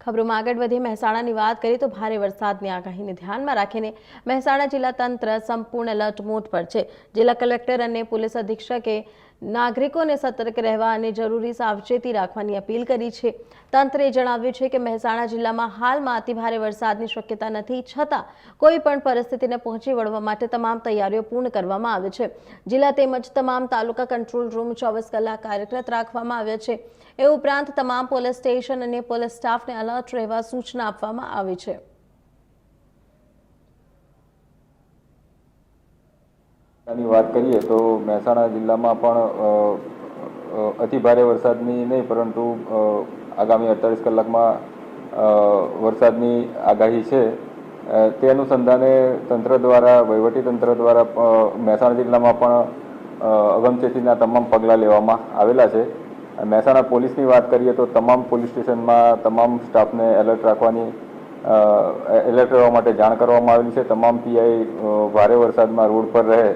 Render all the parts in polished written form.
ખબરોમાં આગળ વધી મહેસાણાની વાત કરીએ તો ભારે વરસાદની આગાહીને ધ્યાનમાં રાખીને મહેસાણા જિલ્લા તંત્ર સંપૂર્ણ એલર્ટ મોડ પર છે। જિલ્લા કલેક્ટર અને પોલીસ અધિક્ષકે નાગરિકોને સતર્ક રહેવા અને જરૂરી સાવચેતી રાખવાની અપીલ કરી છે। તંત્રે જણાવ્યું છે કે મહેસાણા જિલ્લામાં હાલમાં અતિભારે વરસાદની શક્યતા નથી, છતાં કોઈ પણ પરિસ્થિતિને પહોંચી વળવા માટે તમામ તૈયારીઓ પૂર્ણ કરવામાં આવી છે। જિલ્લા તેમજ તમામ તાલુકા કંટ્રોલ રૂમ 24 કલાક કાર્યરત રાખવામાં આવ્યા છે। એ ઉપરાંત તમામ પોલીસ સ્ટેશન અને પોલીસ સ્ટાફને એલર્ટ રહેવા સૂચના આપવામાં આવી છે। વાત કરીએ તો મહેસાણા જિલ્લામાં પણ અતિભારે વરસાદની નહીં પરંતુ આગામી 48 કલાકમાં વરસાદની આગાહી છે। તે અનુસંધાને તંત્ર દ્વારા વહીવટી તંત્ર દ્વારા મહેસાણા જિલ્લામાં પણ અગમચેતીના તમામ પગલાં લેવામાં આવેલા છે। મહેસાણા પોલીસની વાત કરીએ તો તમામ પોલીસ સ્ટેશનમાં તમામ સ્ટાફને એલર્ટ રહેવા માટે જાણ કરવામાં આવેલી છે। તમામ પીઆઈ ભારે વરસાદમાં રોડ પર રહે,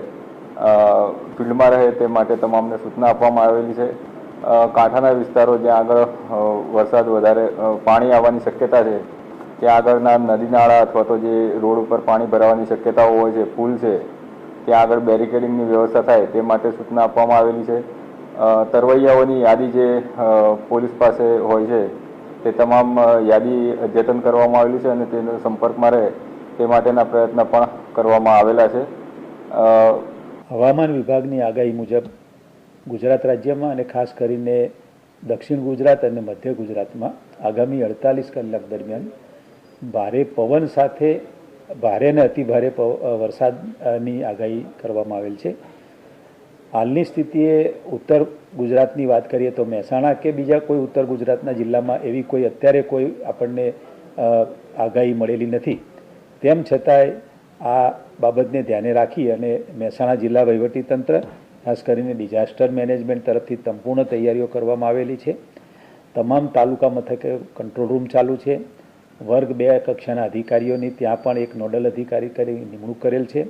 ફિલ્ડમાં રહે તે માટે તમામને સૂચના આપવામાં આવેલી છે। કાંઠાના વિસ્તારો જ્યાં આગળ વરસાદ વધારે પાણી આવવાની શક્યતા છે ત્યાં આગળના નદી નાળા અથવા તો જે રોડ ઉપર પાણી ભરાવાની શક્યતાઓ હોય છે, પુલ છે, ત્યાં આગળ બેરિકેડિંગની વ્યવસ્થા થાય તે માટે સૂચના આપવામાં આવેલી છે। તરવૈયાઓની યાદી જે પોલીસ પાસે હોય છે તે તમામ યાદી અદ્યતન કરવામાં આવેલી છે અને તેનો સંપર્કમાં રહે તે માટેના પ્રયત્ન પણ કરવામાં આવેલા છે। હવામાન વિભાગની આગાહી મુજબ ગુજરાત રાજ્યમાં અને ખાસ કરીને દક્ષિણ ગુજરાત અને મધ્ય ગુજરાતમાં આગામી 48 કલાક દરમિયાન ભારે પવન સાથે ભારે અને અતિભારે વરસાદની આગાહી કરવામાં આવેલ છે। હાલની સ્થિતિએ ઉત્તર ગુજરાતની વાત કરીએ તો મહેસાણા કે બીજા કોઈ ઉત્તર ગુજરાતના જિલ્લામાં એવી કોઈ અત્યારે કોઈ આપણને આગાહી મળેલી નથી। તેમ છતાંય આ બાબતને ધ્યાને રાખી અને મહેસાણા જિલ્લા વહીવટીતંત્ર ખાસ કરીને ડિઝાસ્ટર મેનેજમેન્ટ તરફથી સંપૂર્ણ તૈયારીઓ કરવામાં આવેલી છે। તમામ તાલુકા મથકે કંટ્રોલ રૂમ ચાલુ છે। વર્ગ 2 કક્ષાના અધિકારીઓની ત્યાં પણ એક નોડલ અધિકારી કરી નિમણૂક કરેલ છે।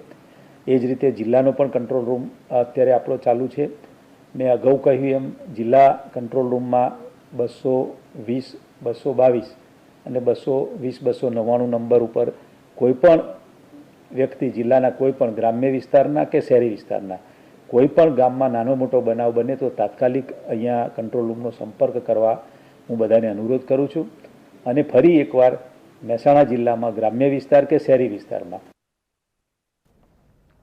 એ જ રીતે જિલ્લાનો પણ કંટ્રોલ રૂમ અત્યારે આપણો ચાલુ છે। મેં અગાઉ કહ્યું એમ જિલ્લા કંટ્રોલ રૂમમાં 220, 222 અને 220, 299 નંબર ઉપર કોઈપણ વ્યક્તિ જિલ્લાના કોઈપણ ગ્રામ્ય વિસ્તારના કે શહેરી વિસ્તારના કોઈપણ ગામમાં નાનો મોટો બનાવ બને તો તાત્કાલિક અહીંયા કંટ્રોલ રૂમનો સંપર્ક કરવા હું બધાને અનુરોધ કરું છું। અને ફરી એકવાર મહેસાણા જિલ્લામાં ગ્રામ્ય વિસ્તાર કે શહેરી વિસ્તારમાં